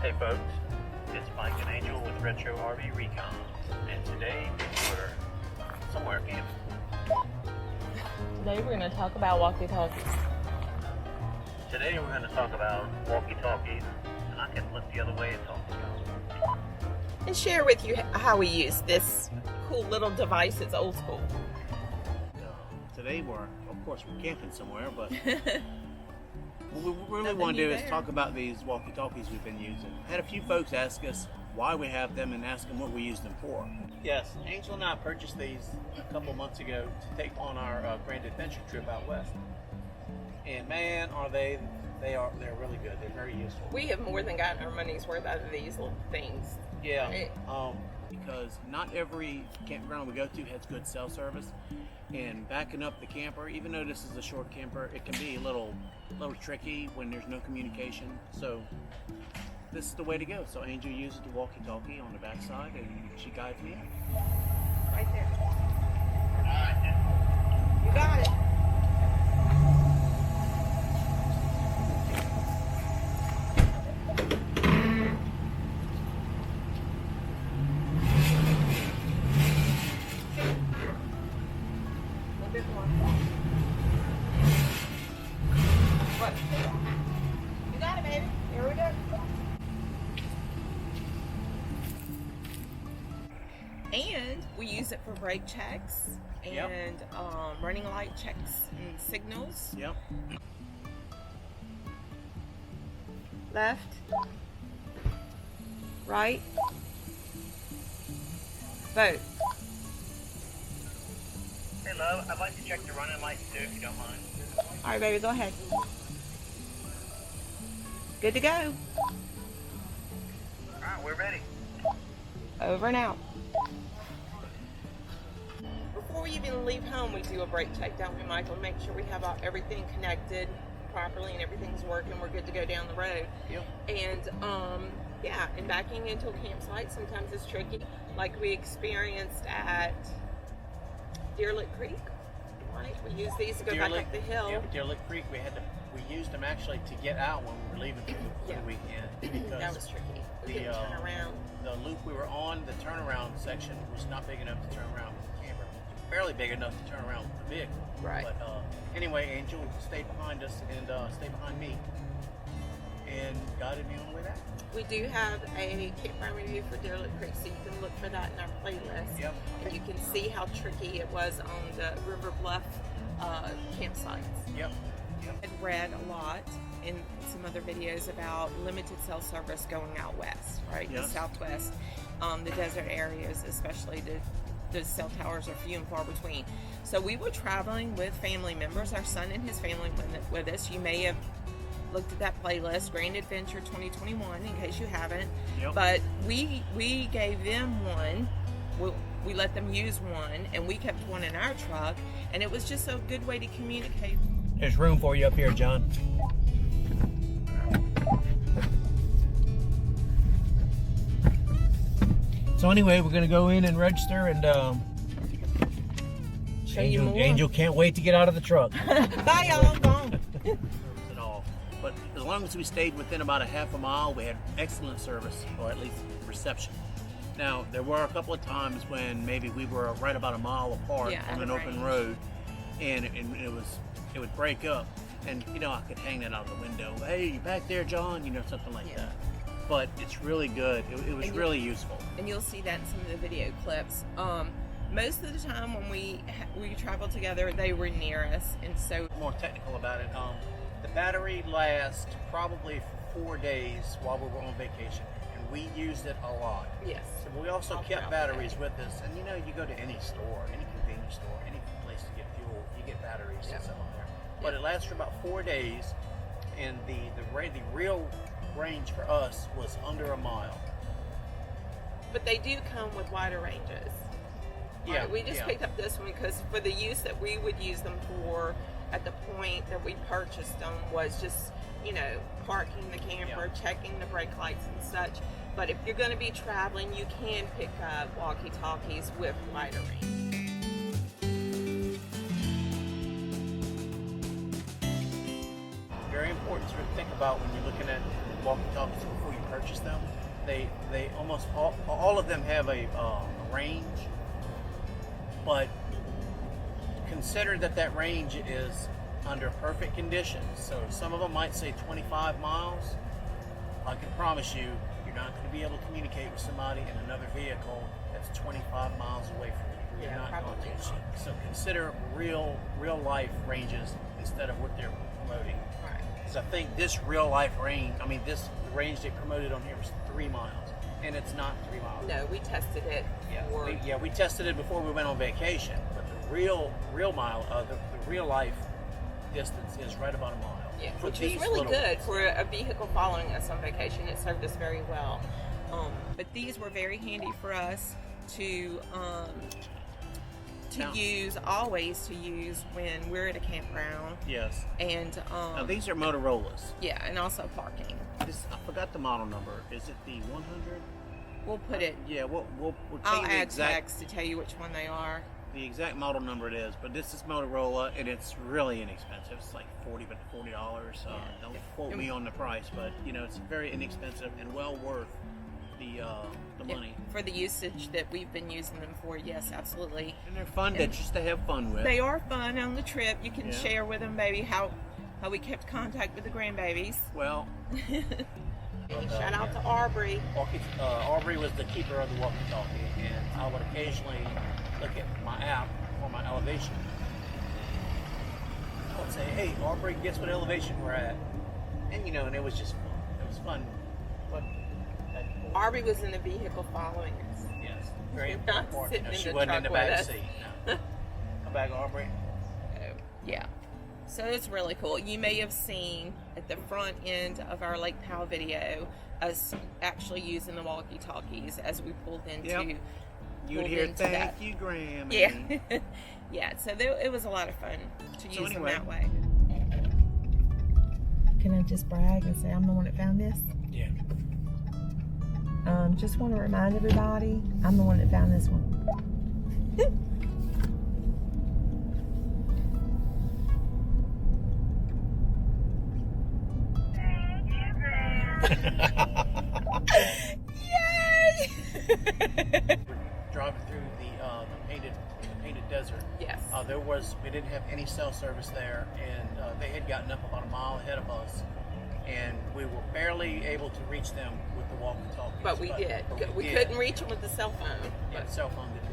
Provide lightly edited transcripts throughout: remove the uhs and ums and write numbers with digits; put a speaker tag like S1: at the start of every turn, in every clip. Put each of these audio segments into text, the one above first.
S1: Hey folks, it's Mike and Angel with Retro RV Recon, and today we're somewhere camping.
S2: Today we're going to talk about walkie talkies.
S1: Today we're going to talk about walkie talkies, and I can look the other way and talk about it.
S2: And share with you how we use this cool little device. It's old school.
S1: Today we're camping somewhere, but what we really want to do is talk about these walkie talkies we've been using. I had a few folks ask us why we have them and ask them what we use them for. Yes, Angel and I purchased these a couple months ago to take on our Grand Adventure trip out west. And man, they're really good. They're very useful.
S2: We have more than gotten our money's worth out of these little things.
S1: Yeah,
S2: right?
S1: Because not every campground we go to has good cell service. And backing up the camper, even though this is a short camper, it can be a little tricky when there's no communication. So this is the way to go. So Angel uses the walkie-talkie on the backside, and she guides me.
S2: Right there. All right. You got it. What? You got it, baby. Here we go. And we use it for brake checks and running light checks and signals.
S1: Yep.
S2: Left, right, both.
S1: Hey love, I'd like to check the running lights too, if you don't mind.
S2: All right, baby, go ahead. Good to go.
S1: All right, we're ready.
S2: Over and out. Before we even leave home, we do a brake check, don't we, Michael? Make sure we have everything connected properly and everything's working. We're good to go down the road.
S1: Yep.
S2: And and backing into a campsite sometimes it's tricky, like we experienced at Deer Lick Creek. Right? We use these to go back up the hill.
S1: Yeah, Deer Lick Creek, we used them actually to get out when we were leaving for the weekend. Because
S2: that was tricky. We couldn't turn around.
S1: The loop we were on, the turnaround section was not big enough to turn around with the camper. Barely big enough to turn around with the vehicle.
S2: Right.
S1: But anyway, Angel stayed behind us and stayed behind me and guided me on the way back.
S2: We do have a campground review for Deer Lick Creek, so you can look for that in our playlist.
S1: Yep.
S2: And you can see how tricky it was on the River Bluff campsites.
S1: Yep.
S2: I've read a lot in some other videos about limited cell service going out west, right?
S1: Yes.
S2: The southwest, the desert areas, especially the cell towers are few and far between. So we were traveling with family members. Our son and his family went with us. You may have looked at that playlist, Grand Adventure 2021, in case you haven't.
S1: Yep.
S2: But we gave them one. We let them use one, and we kept one in our truck, and it was just a good way to communicate.
S1: There's room for you up here, John. So anyway, we're gonna go in and register, and Angel can't wait to get out of the truck.
S2: Bye, y'all. Gone.
S1: At all. But as long as we stayed within about a half a mile, we had excellent service, or at least reception. Now, there were a couple of times when maybe we were right about a mile apart on an open road, and it would break up, and I could hang that out the window. Hey, you back there, John? Something like that. But it's really good. It was really useful.
S2: And you'll see that in some of the video clips. Most of the time when we traveled together, they were near us, and so
S1: more technical about it. The battery lasts probably 4 days while we were on vacation, and we used it a lot.
S2: Yes.
S1: So we also kept batteries with us, and you go to any store, any convenience store, any place to get fuel, you get batteries and stuff on there. But it lasts for about 4 days, and the real range for us was under a mile.
S2: But they do come with wider ranges.
S1: Yeah.
S2: Right? We just picked up this one because for the use that we would use them for at the point that we purchased them was just, parking the camper, checking the brake lights and such. But if you're going to be traveling, you can pick up walkie-talkies with wider range.
S1: Very important think about when you're looking at walkie-talkies before you purchase them. They almost all of them have a range, but consider that range is under perfect conditions. So some of them might say 25 miles. I can promise you, you're not going to be able to communicate with somebody in another vehicle that's 25 miles away from you. You're not going to. So consider real life ranges instead of what they're promoting.
S2: Right.
S1: Because I think this real life range, the range they promoted on here was 3 miles, and it's not 3 miles.
S2: No, we tested it.
S1: We tested it before we went on vacation, but the real mile, the real life distance is right about a mile.
S2: Yeah, which is really good for a vehicle following us on vacation. It served us very well. But these were very handy for us to always use when we're at a campground.
S1: Yes.
S2: And
S1: now these are Motorola's.
S2: Yeah, and also parking.
S1: I forgot the model number. Is it the 100?
S2: We'll put it.
S1: Yeah, we'll tell
S2: I'll
S1: you the
S2: add
S1: exact
S2: text to tell you which one they are.
S1: The exact model number it is, but this is Motorola, and it's really inexpensive. It's like $40. Don't quote me on the price, but it's very inexpensive and well worth the money
S2: for the usage that we've been using them for. Yes, absolutely.
S1: And they're fun just to have fun with.
S2: They are fun on the trip. You can share with them maybe how we kept contact with the grandbabies.
S1: Well.
S2: Shout out to Aubrey.
S1: Aubrey was the keeper of the walkie-talkie, and I would occasionally look at my app for my elevation. I would say, "Hey, Aubrey, guess what elevation we're at?" And and it was just fun. It was fun. But
S2: Aubrey was in the vehicle following us.
S1: Yes, very
S2: Not
S1: important.
S2: sitting
S1: She
S2: in the
S1: wasn't in the
S2: truck
S1: back
S2: with
S1: seat. No. Come back, Aubrey.
S2: Yeah. So it's really cool. You may have seen at the front end of our Lake Powell video us actually using the walkie-talkies as we pulled into.
S1: Yep. You'd hear "Thank you, Grammy."
S2: Yeah, yeah. So it was a lot of fun to use them that way.
S3: Can I just brag and say I'm the one that found this?
S1: Yeah.
S3: Just want to remind everybody, I'm the one that found this one.
S2: Yay!
S1: Driving through the painted desert.
S2: Yes.
S1: We didn't have any cell service there, and they had gotten up about a mile ahead of us, and we were barely able to reach them with the walkie-talkie.
S2: But we did. We couldn't reach them with the cell phone.
S1: Yeah, cell phone didn't.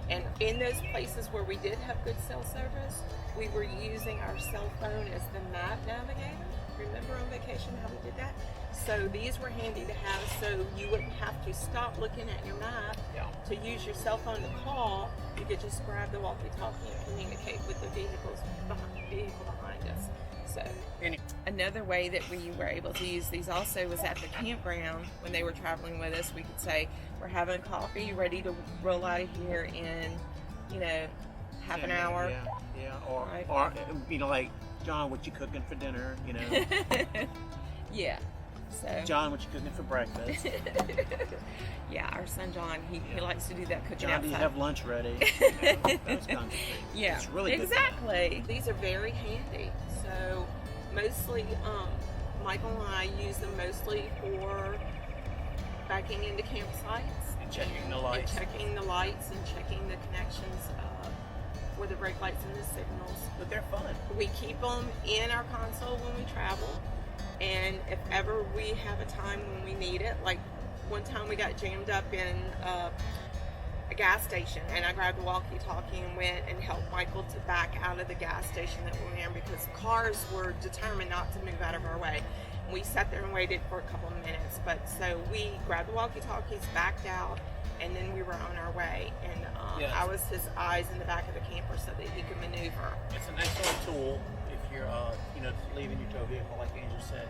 S2: And in those places where we did have good cell service, we were using our cell phone as the map navigator. Remember on vacation how we did that? So these were handy to have, so you wouldn't have to stop looking at your map to use your cell phone to call. You could just grab the walkie-talkie and communicate with the vehicle behind us. So another way that we were able to use these also was at the campground when they were traveling with us. We could say, "We're having coffee, ready to roll out of here in, half an hour."
S1: Yeah. Or like, "John, what you cooking for dinner?"
S2: Yeah. So
S1: "John, what you cooking for breakfast?"
S2: Yeah, our son John, he likes to do that cooking
S1: "John,
S2: outside.
S1: do you have lunch ready?" Those kinds of things.
S2: Yeah,
S1: it's really
S2: exactly. These are very handy. So mostly, Michael and I use them mostly for backing into campsites
S1: and checking the lights,
S2: and checking the connections for the brake lights and the signals.
S1: But they're fun.
S2: We keep them in our console when we travel. And if ever we have a time when we need it, like one time we got jammed up in a gas station, and I grabbed the walkie-talkie and went and helped Michael to back out of the gas station that we were in because cars were determined not to move out of our way. And we sat there and waited for a couple of minutes. But so we grabbed the walkie-talkies, backed out, and then we were on our way. And I was his eyes in the back of the camper so that he could maneuver.
S1: It's an excellent tool if you're leaving your tow vehicle, like Angel said.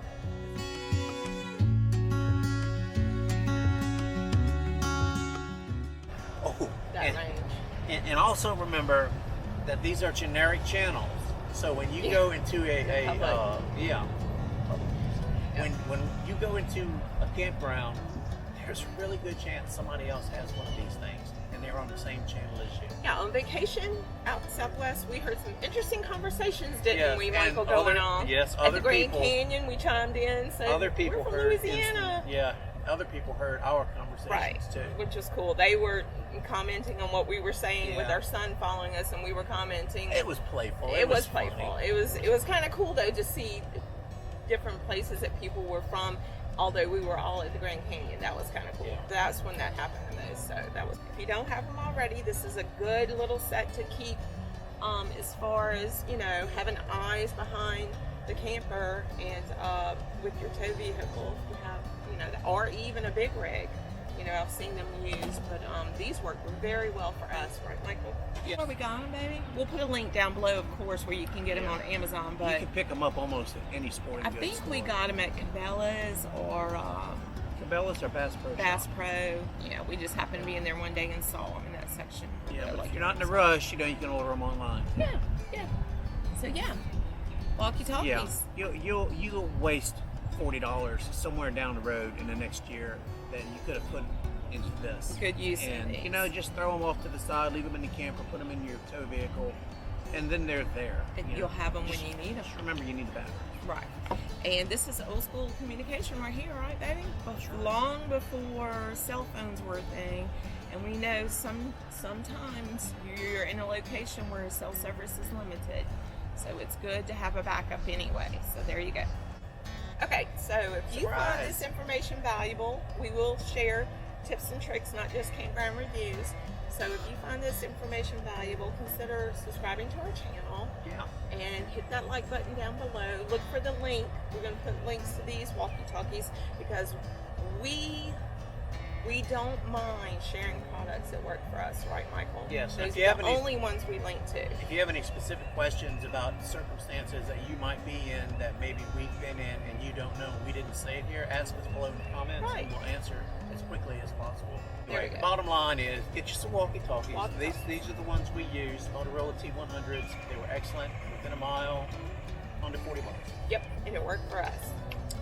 S1: And also remember that these are generic channels. So when you go into when you go into a campground, there's a really good chance somebody else has one of these things, and and they were on the same channel as you.
S2: Yeah, on vacation out Southwest, we heard some interesting conversations, didn't
S1: Yes,
S2: we,
S1: and
S2: Michael, going
S1: other-
S2: on?
S1: yes,
S2: At
S1: other
S2: the Grand
S1: people-
S2: Canyon, we chimed in. So
S1: Other people
S2: we're from
S1: heard
S2: Louisiana.
S1: yeah, other people heard our conversations
S2: Right,
S1: too.
S2: which was cool. They were commenting on what we were saying with
S1: Yeah.
S2: our son following us, and we were commenting.
S1: It was playful.
S2: It was
S1: funny.
S2: playful. It was kind of cool though to see different places that people were from. Although we were all at the Grand Canyon, that was kind of cool.
S1: Yeah.
S2: That's when that happened the most. So that was. If you don't have them already, this is a good little set to keep. As far as having eyes behind the camper and with your tow vehicle, if you have or even a big rig. I've seen them used, but these work very well for us, right, Michael?
S1: Yeah.
S2: Where we got them, baby? We'll put a link down below, of course, where you can get them on Amazon.
S1: You
S2: But
S1: can pick them up almost at any sporting
S2: I
S1: goods
S2: think
S1: store.
S2: we got them at Cabela's or
S1: Cabela's or Bass Pro.
S2: Bass
S1: Shop.
S2: Pro. Yeah, we just happened to be in there one day and saw them in that section.
S1: Yeah,
S2: They're
S1: but
S2: like
S1: if you're not in a
S2: yours.
S1: rush, you can order them online.
S2: Yeah. So yeah, walkie
S1: Yeah,
S2: talkies.
S1: you'll waste $40 somewhere down the road in the next year that you could have put into this.
S2: Good use.
S1: And just throw them off to the side, leave them in the camper, put them in your tow vehicle, and then they're there.
S2: And you'll have them when you need them.
S1: Just remember, you need the battery.
S2: Right. And this is old school communication right here, right, baby? Long before cell phones were a thing. And we know sometimes you're in a location where cell service is limited. So it's good to have a backup anyway. So there you go. Okay, so if you find this information valuable, we will share tips and tricks, not just campground reviews. So if you find this information valuable, consider subscribing to our channel.
S1: Yeah.
S2: And hit that like button down below. Look for the link. We're going to put links to these walkie-talkies because we don't mind sharing products that work for us, right, Michael?
S1: Yes.
S2: Those
S1: If you
S2: are
S1: have
S2: the
S1: any-
S2: only ones we link to.
S1: If you have any specific questions about circumstances that you might be in that maybe we've been in and you don't know, we didn't say it here, ask us below in the comments
S2: Right.
S1: and we'll answer as quickly as possible.
S2: There you
S1: The
S2: go.
S1: bottom line is, get you some walkie-talkies.
S2: Walkie-talkies.
S1: These are the ones we used, Motorola T110s. They were excellent, within a mile, under $40.
S2: Yep, and it worked for us.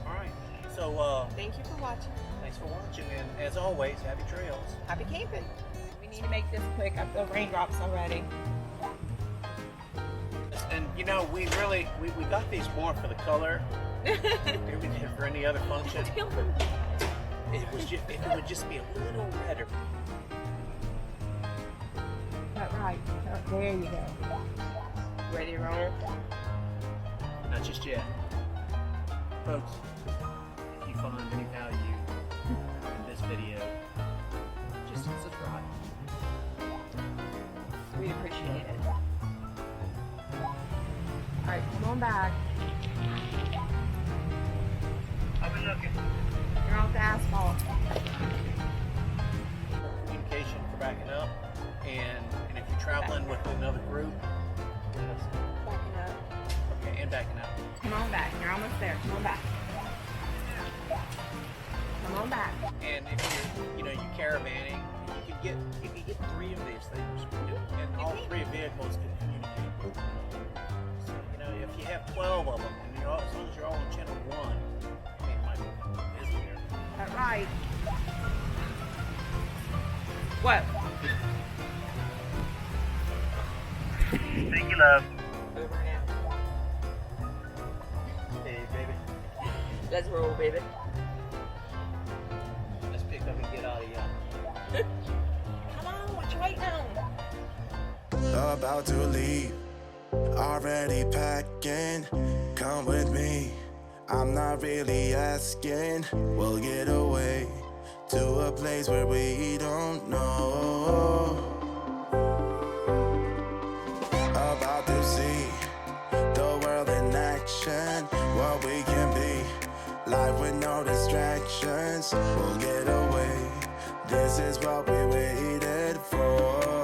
S1: All right. So
S2: Thank you for watching.
S1: thanks for watching, and as always, happy trails.
S2: Happy camping. We need to make this quick. I feel raindrops already.
S1: And we got these more for the color. If we did it for any other function, it would just be a little redder.
S3: That's right. There you go.
S2: Ready to roll?
S1: Not just yet. Folks, if you find any value in this video, just subscribe.
S2: We appreciate it.
S3: All right, come on back.
S1: I've been looking.
S3: You're off the asphalt.
S1: Communication for backing up, and if you're traveling with another group,
S2: Backing up.
S1: okay, and backing up.
S3: Come on back. You're almost there. Come on back. Come on back.
S1: And if you're caravanning, you could get 3 of these things, and all 3 vehicles can communicate. So if you have 12 of them, and as long as you're all on channel 1, it might be busy there.
S3: That's right.
S2: What?
S1: Thank you, love.
S2: Over now.
S1: Hey, baby.
S2: Let's roll, baby.
S1: Let's pick up and get out of here.
S2: Come on, what you waiting on?
S4: About to leave, already packing. Come with me, I'm not really asking. We'll get away to a place where we don't know. About to see the world in action, what we can be, life with no distractions. We'll get away, this is what we waited for.